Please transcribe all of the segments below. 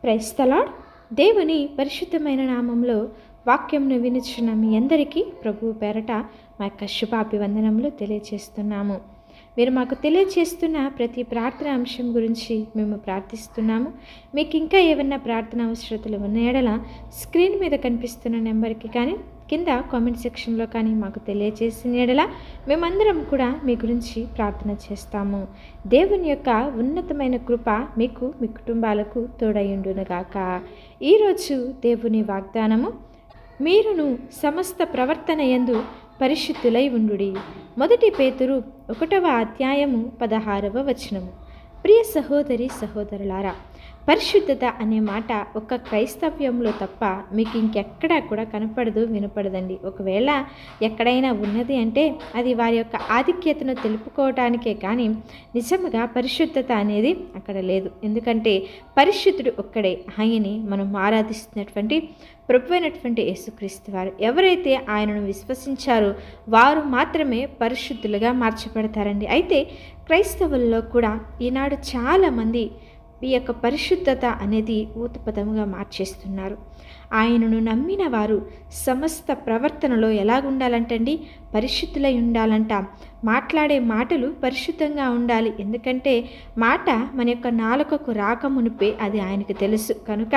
Praise the lord. దేవుని పరిశుద్ధమైన నామంలో వాక్యంను వినుచున్న మీ అందరికీ ప్రభువు పేరట మా యొక్క శుభాభివందనములు తెలియజేస్తున్నాము. మీరు మాకు తెలియజేస్తున్న ప్రతి ప్రార్థన అంశం గురించి మేము ప్రార్థిస్తున్నాము. మీకు ఇంకా ఏమన్నా ప్రార్థన అవసరతలు ఉన్న ఎడల స్క్రీన్ మీద కనిపిస్తున్న నెంబర్కి కానీ కింద కామెంట్ సెక్షన్లో కానీ మాకు తెలియజేసిన ఎడల మేమందరం కూడా మీ గురించి ప్రార్థన చేస్తాము. దేవుని యొక్క ఉన్నతమైన కృప మీకు మీ కుటుంబాలకు తోడయుండునుగాక. ఈరోజు దేవుని వాగ్దానము, మీరును సమస్త ప్రవర్తన యందు పరిశుద్ధులై ఉండుడి. 1 పేతురు 1:16 ప్రియ సహోదరి సహోదరులారా, పరిశుద్ధత అనే మాట ఒక్క క్రైస్తవ్యంలో తప్ప మీకు ఇంకెక్కడా కూడా కనపడదు, వినపడదండి. ఒకవేళ ఎక్కడైనా ఉన్నది అంటే అది వారి యొక్క ఆధిక్యతను తెలుపుకోవటానికే కానీ నిజంగా పరిశుద్ధత అనేది అక్కడ లేదు. ఎందుకంటే పరిశుద్ధుడు ఒక్కడే, ఆయన్ని మనం ఆరాధిస్తున్నటువంటి ప్రభు అయినటువంటి యేసుక్రీస్తు వారు. ఎవరైతే ఆయనను విశ్వసించారో వారు మాత్రమే పరిశుద్ధులుగా మార్చబడతారండి. అయితే క్రైస్తవుల్లో కూడా ఈనాడు చాలామంది ఈ యొక్క పరిశుద్ధత అనేది ఊతపదముగా మార్చేస్తున్నారు. ఆయనను నమ్మిన వారు సమస్త ప్రవర్తనలో ఎలాగుండాలంటండి? పరిశుద్ధులై ఉండాలంట. మాట్లాడే మాటలు పరిశుద్ధంగా ఉండాలి. ఎందుకంటే మాట మన యొక్క నాలుకకు రాకమునిపే అది ఆయనకు తెలుసు. కనుక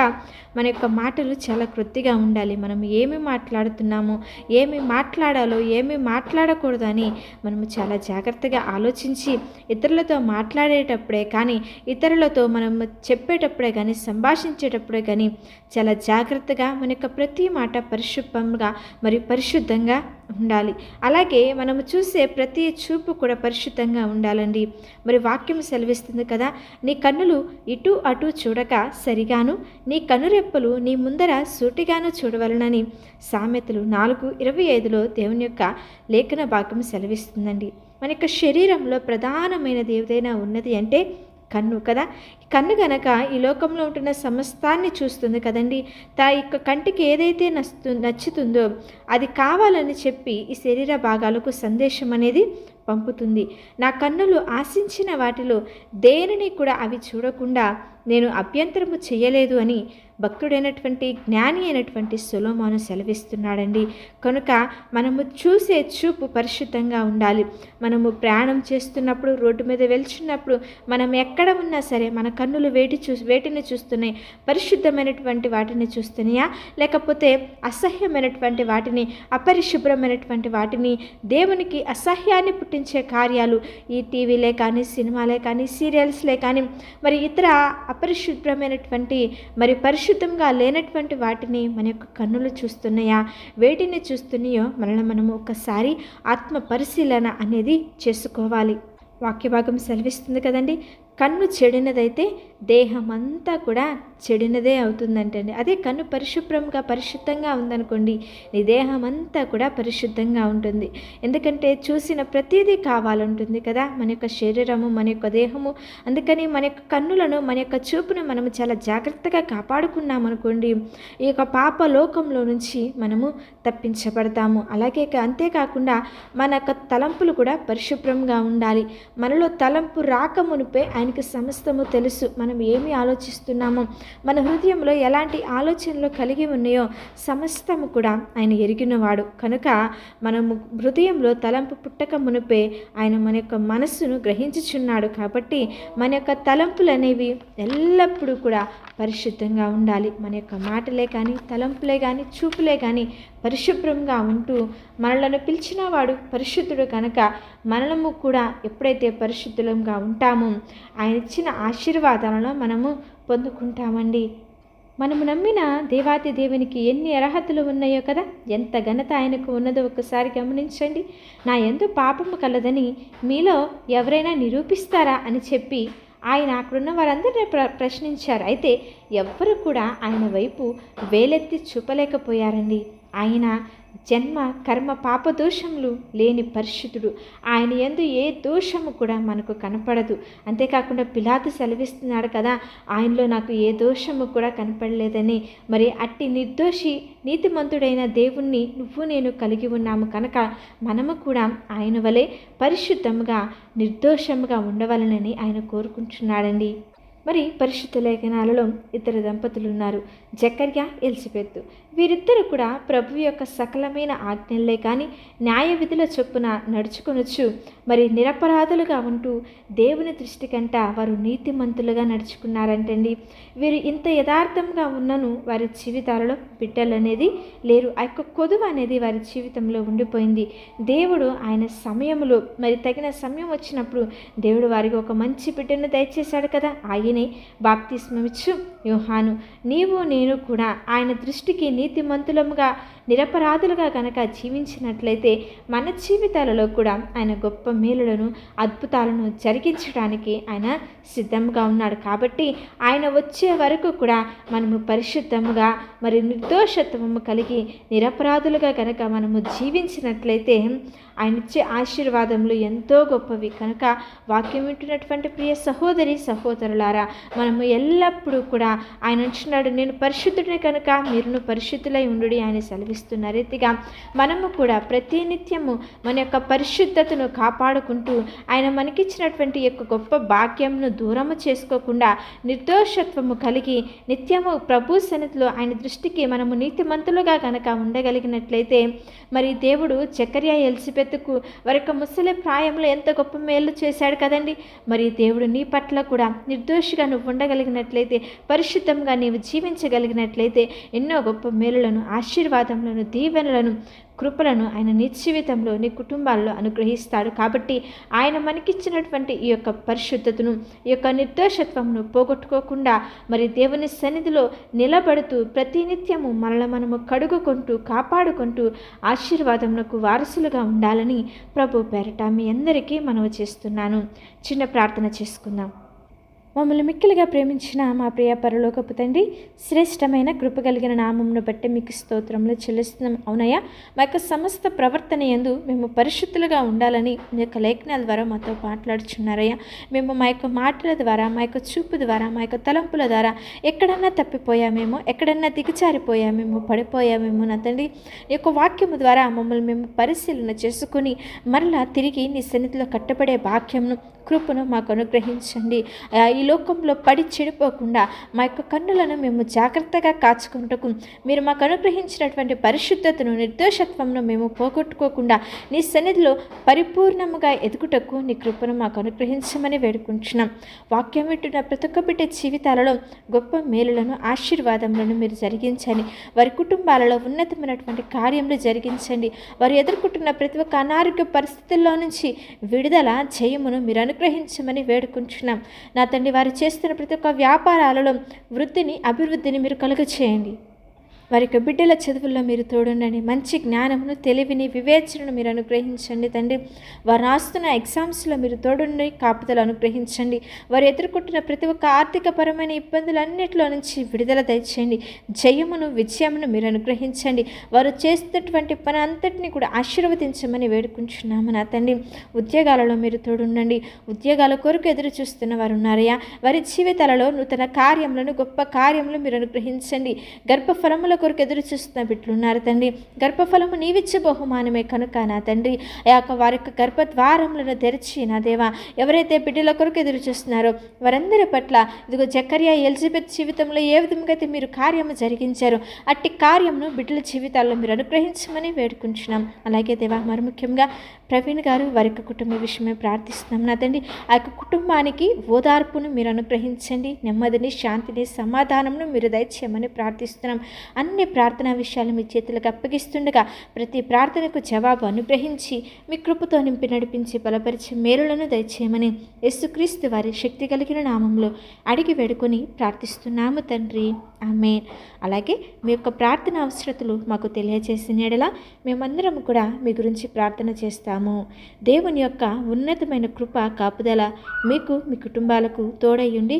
మన యొక్క మాటలు చాలా క్రొత్తిగా ఉండాలి. మనం ఏమి మాట్లాడుతున్నామో, ఏమి మాట్లాడాలో, ఏమి మాట్లాడకూడదు అని మనము చాలా జాగ్రత్తగా ఆలోచించి ఇతరులతో మాట్లాడేటప్పుడే కానీ, ఇతరులతో మనం చెప్పేటప్పుడే కానీ, సంభాషించేటప్పుడే కానీ చాలా జాగ్రత్తగా మన యొక్క ప్రతి మాట పరిశుభ్రంగా మరియు పరిశుద్ధంగా ఉండాలి. అలాగే మనము చూసే ప్రతి చూపు కూడా పరిశుద్ధంగా ఉండాలండి. మరి వాక్యం సెలవిస్తుంది కదా, నీ కన్నులు ఇటు అటు చూడక సరిగాను, నీ కనురెప్పలు నీ ముందర సూటిగాను చూడవలనని సామెతలు 4:25 దేవుని యొక్క లేఖన భాగం సెలవిస్తుందండి. మన యొక్క శరీరంలో ప్రధానమైనది ఏదైనా ఉన్నది అంటే కన్ను కదా. కన్ను గనక ఈ లోకంలో ఉంటున్న సమస్తాన్ని చూస్తుంది కదండి. యొక్క కంటికి ఏదైతే నచ్చుతుందో అది కావాలని చెప్పి ఈ శరీర భాగాలకు సందేశం అనేది పంపుతుంది. నా కన్నులు ఆశించిన వాటిలో దేనిని కూడా అవి చూడకుండా నేను అభ్యంతరము చేయలేదు అని భక్తుడైనటువంటి జ్ఞాని అయినటువంటి సొలొమోను సెలవిస్తున్నాడండి. కనుక మనము చూసే చూపు పరిశుద్ధంగా ఉండాలి. మనము ప్రయాణం చేస్తున్నప్పుడు, రోడ్డు మీద వెళ్తున్నప్పుడు, మనం ఎక్కడ ఉన్నా సరే మన కన్నులు వేటిని చూస్తున్నాయి? పరిశుద్ధమైనటువంటి వాటిని చూస్తున్నాయా, లేకపోతే అసహ్యమైనటువంటి వాటిని, అపరిశుభ్రమైనటువంటి వాటిని, దేవునికి అసహ్యాన్ని పుట్టించే కార్యాలు ఈ టీవీలే కానీ, సినిమాలే కానీ, సీరియల్స్లే కానీ, మరి ఇతర అపరిశుభ్రమైనటువంటి మరి పరిశుద్ధంగా లేనటువంటి వాటిని మన యొక్క కన్నులు చూస్తున్నాయా? వేటిని చూస్తున్నాయో మనము ఒకసారి ఆత్మ పరిశీలన అనేది చేసుకోవాలి. వాక్యభాగం సెలవిస్తుంది కదండి, కన్ను చెడినదైతే దేహమంతా కూడా చెడినదే అవుతుందంటండి. అదే కన్ను పరిశుద్ధంగా ఉందనుకోండి, నీ దేహం అంతా కూడా పరిశుద్ధంగా ఉంటుంది. ఎందుకంటే చూసిన ప్రతిదీ కావాలంటుంది కదా మన యొక్క శరీరము, మన యొక్క దేహము. అందుకని మన యొక్క కన్నులను, మన యొక్క చూపును మనము చాలా జాగ్రత్తగా కాపాడుకున్నామనుకోండి, ఈ యొక్క పాప లోకంలో నుంచి మనము తప్పించబడతాము. అలాగే అంతేకాకుండా మన యొక్క తలంపులు కూడా పరిశుభ్రంగా ఉండాలి. మనలో తలంపు రాకమునిపే ఆయనకి సమస్తము తెలుసు. మనం ఏమి ఆలోచిస్తున్నామో, మన హృదయంలో ఎలాంటి ఆలోచనలు కలిగి ఉన్నాయో సమస్తము కూడా ఆయన ఎరిగినవాడు. కనుక మనము హృదయంలో తలంపు పుట్టక మునిపే ఆయన మన యొక్క మనస్సును గ్రహించుచున్నాడు. కాబట్టి మన యొక్క తలంపులు అనేవి ఎల్లప్పుడూ కూడా పరిశుద్ధంగా ఉండాలి. మన యొక్క మాటలే కానీ, తలంపులే కానీ, చూపులే కానీ పరిశుభ్రంగా ఉంటూ మనలను పిలిచిన వాడు పరిశుద్ధుడు. కనుక మనము కూడా ఎప్పుడైతే పరిశుద్ధులంగా ఉంటామో ఆయన ఇచ్చిన ఆశీర్వాదాలను మనము పొందుకుంటామండి. మనము నమ్మిన దేవాతి దేవునికి ఎన్ని అర్హతలు ఉన్నాయో కదా, ఎంత ఘనత ఆయనకు ఉన్నదో ఒకసారి గమనించండి. నా యందు పాపము కలదని మీలో ఎవరైనా నిరూపిస్తారా అని చెప్పి ఆయన అక్కడున్న వారందరినీ ప్రశ్నించారు. అయితే ఎవ్వరు కూడా ఆయన వైపు వేలెత్తి చూపలేకపోయారండి. ఆయన జన్మ కర్మ పాపదోషములు లేని పరిశుద్ధుడు. ఆయన యందు ఏ దోషము కూడా మనకు కనపడదు. అంతేకాకుండా పిలాతు సెలవిస్తున్నాడు కదా, ఆయనలో నాకు ఏ దోషము కూడా కనపడలేదని. మరి అట్టి నిర్దోషి నీతిమంతుడైన దేవుణ్ణి నువ్వు నేను కలిగి ఉన్నాము. కనుక మనము కూడా ఆయన వలె పరిశుద్ధముగా నిర్దోషముగా ఉండవలనని ఆయన కోరుకుంటున్నాడండి. మరి పరిశుద్ధ లేఖనాలలో ఇద్దరు దంపతులు ఉన్నారు, జకర్యా, ఎలిజబెత్. వీరిద్దరూ కూడా ప్రభు యొక్క సకలమైన ఆజ్ఞలే కానీ న్యాయ విధుల చొప్పున నడుచుకొనొచ్చు మరి నిరపరాధులుగా ఉంటూ దేవుని దృష్టి కంట వారు నీతిమంతులుగా నడుచుకున్నారంటండి. వీరు ఇంత యథార్థంగా ఉన్నను వారి జీవితాలలో బిడ్డలు అనేది లేరు. ఆ యొక్క కొదువ అనేది వారి జీవితంలో ఉండిపోయింది. దేవుడు ఆయన సమయంలో మరి తగిన సమయం వచ్చినప్పుడు దేవుడు వారికి ఒక మంచి బిడ్డను దయచేశాడు కదా, ఆయనే బాప్తిస్మమిచ్చు యోహాను. నీవు నేను కూడా ఆయన దృష్టికి నీతిమంతులముగా నిరపరాధులుగా కనుక జీవించినట్లయితే మన జీవితాలలో కూడా ఆయన గొప్ప మేలులను అద్భుతాలను జరిగించడానికి ఆయన సిద్ధంగా ఉన్నాడు. కాబట్టి ఆయన వచ్చే వరకు కూడా మనము పరిశుద్ధముగా మరి నిర్దోషత్వము కలిగి నిరపరాధులుగా కనుక మనము జీవించినట్లయితే ఆయన ఇచ్చే ఆశీర్వాదములు ఎంతో గొప్పవి. కనుక వాక్యం వింటున్నటువంటి ప్రియ సహోదరి సహోదరులారా, మనము ఎల్లప్పుడూ కూడా ఆయన అంటున్నాడు, నేను పరిశుద్ధుడిని కనుక మీరును పరిశుద్ధులై ఉండు ఆయన సెలవిస్తున్న రీతిగా మనము కూడా ప్రతినిత్యము మన యొక్క పరిశుద్ధతను కాపాడుకుంటూ ఆయన మనకిచ్చినటువంటి యొక్క గొప్ప భాగ్యంను దూరము చేసుకోకుండా నిర్దోషత్వము కలిగి నిత్యము ప్రభు సన్నిధిలో ఆయన దృష్టికి మనము నీతిమంతులుగా కనుక ఉండగలిగినట్లయితే మరి దేవుడు జకర్యా, ఎలిజబెత్కు వారి యొక్క ముసలి ప్రాయంలో ఎంత గొప్ప మేలు చేశాడు కదండి. మరి దేవుడు నీ పట్ల కూడా నిర్దోషిగా నువ్వు ఉండగలిగినట్లయితే, పరిశుద్ధంగా నీవు జీవించగలిగినట్లయితే ఎన్నో గొప్ప మేలులను, ఆశీర్వాదములను, దీవెనలను, కృపలను ఆయన నీ జీవితంలో నీ కుటుంబాల్లో అనుగ్రహిస్తాడు. కాబట్టి ఆయన మనకిచ్చినటువంటి ఈ యొక్క పరిశుద్ధతను, ఈ యొక్క నిర్దోషత్వమును పోగొట్టుకోకుండా మరి దేవుని సన్నిధిలో నిలబడుతూ ప్రతినిత్యము మనము కడుగుకుంటూ కాపాడుకుంటూ ఆశీర్వాదమునకు వారసులుగా ఉండాలని ప్రభు పేరట మీ అందరికీ మనవి చేస్తున్నాను. చిన్న ప్రార్థన చేసుకుందాం. మమ్మల్ని మిక్కిలిగా ప్రేమించిన మా ప్రియ పరలోకపు తండ్రి, శ్రేష్టమైన కృప కలిగిన నామమును బట్టి మీకు స్తోత్రములు చెల్లిస్తున్నాం. అవునయ్యా, మా యొక్క సమస్త ప్రవర్తన యందు మేము పరిశుద్ధులుగా ఉండాలని మీ యొక్క లేఖనాల ద్వారా మాతో మాట్లాడుచున్నారయ్యా. మేము మా యొక్క మాటల ద్వారా, మా యొక్క చూపు ద్వారా, మా యొక్క తలంపుల ద్వారా ఎక్కడన్నా తప్పిపోయామేమో, ఎక్కడన్నా దిగజారిపోయామేమో, పడిపోయామేమో నా తండ్రి, ఈ యొక్క వాక్యము ద్వారా మమ్మల్ని మేము పరిశీలన చేసుకుని మరలా తిరిగి నీ సన్నిధిలో కట్టబడే భాగ్యమును, కృపను మాకు అనుగ్రహించండి. ఈ లోకంలో పడి చెడిపోకుండా మా యొక్క కన్నులను మేము జాగ్రత్తగా కాచుకుంటకు మీరు మాకు అనుగ్రహించినటువంటి పరిశుద్ధతను, నిర్దోషత్వంను మేము పోగొట్టుకోకుండా నీ సన్నిధిలో పరిపూర్ణముగా ఎదుగుటకు నీ కృపను మాకు అనుగ్రహించమని వేడుకుంటున్నాం. వాక్యం వింటున్న ప్రతి ఒక్క బిడ్డ జీవితాలలో గొప్ప మేలులను, ఆశీర్వాదములను మీరు జరిగించండి. వారి కుటుంబాలలో ఉన్నతమైనటువంటి కార్యములు జరిగించండి. వారు ఎదుర్కొంటున్న ప్రతి ఒక్క అనారోగ్య పరిస్థితుల్లో నుంచి విడుదల, జయమును మీరు అనుగ్రహించమని వేడుకుంటున్నాం. నా తండ్రి, వారు చేస్తున్న ప్రతి ఒక్క వ్యాపారాలలో వృద్ధిని, అభివృద్ధిని మీరు కలుగచేయండి. వారి యొక్క బిడ్డల చదువుల్లో మీరు తోడుండండి. మంచి జ్ఞానమును, తెలివిని, వివేచనను మీరు అనుగ్రహించండి తండ్రి. వారు రాస్తున్న ఎగ్జామ్స్లో మీరు తోడుండి కాపుదలు అనుగ్రహించండి. వారు ఎదుర్కొంటున్న ప్రతి ఒక్క ఆర్థికపరమైన ఇబ్బందులన్నింటిలో నుంచి విడుదల దయచేయండి. జయమును, విజయమును మీరు అనుగ్రహించండి. వారు చేస్తున్నటువంటి పని అంతటినీ కూడా ఆశీర్వదించమని వేడుకుంటున్నాము నా తండ్రి. ఉద్యోగాలలో మీరు తోడుండండి. ఉద్యోగాల కొరకు ఎదురు చూస్తున్న వారు ఉన్నారయ్యా. వారి జీవితాలలో నూతన కార్యములను, గొప్ప కార్యములు మీరు అనుగ్రహించండి. గర్భఫలముల కొరకు ఎదురు చూస్తున్న బిడ్డలు ఉన్నారు తండ్రి. గర్భఫలము నీవిచ్చే బహుమానమే కనుక నా తండ్రి, ఆ యొక్క వారి యొక్క గర్భద్వారములను తెరిచి నా దేవా, ఎవరైతే బిడ్డల కొరకు ఎదురు చూస్తున్నారో వారందరి పట్ల ఇదిగో జకర్యా, ఎలిజబెత్ జీవితంలో ఏ విధంగా అయితే మీరు కార్యము జరిగించారో అట్టి కార్యమును బిడ్డల జీవితాల్లో మీరు అనుగ్రహించమని వేడుకుంటున్నాం. అలాగే దేవా, మరి ముఖ్యంగా ప్రవీణ్ గారు వారి యొక్క కుటుంబ విషయమే ప్రార్థిస్తున్నాం నా తండ్రి. ఆ యొక్క కుటుంబానికి ఓదార్పును మీరు అనుగ్రహించండి. నెమ్మదిని, శాంతిని, సమాధానమును మీరు దయచేయమని ప్రార్థిస్తున్నాం. అన్ని ప్రార్థనా విషయాలు మీ చేతులకు అప్పగిస్తుండగా ప్రతి ప్రార్థనకు జవాబు అనుగ్రహించి మీ కృపతో నింపి నడిపించి బలపరిచి మేలులను దయచేయమని యేసుక్రీస్తు వారి శక్తి కలిగిన నామంలో అడిగి వేడుకొని ప్రార్థిస్తున్నాము తండ్రి. ఆమేన్. అలాగే మీ యొక్క ప్రార్థన అవసరతలు మాకు తెలియజేసిన యెడల మేమందరం కూడా మీ గురించి ప్రార్థన చేస్తాము. దేవుని యొక్క ఉన్నతమైన కృప, కాపుదల మీకు, మీ కుటుంబాలకు తోడయ్యుండి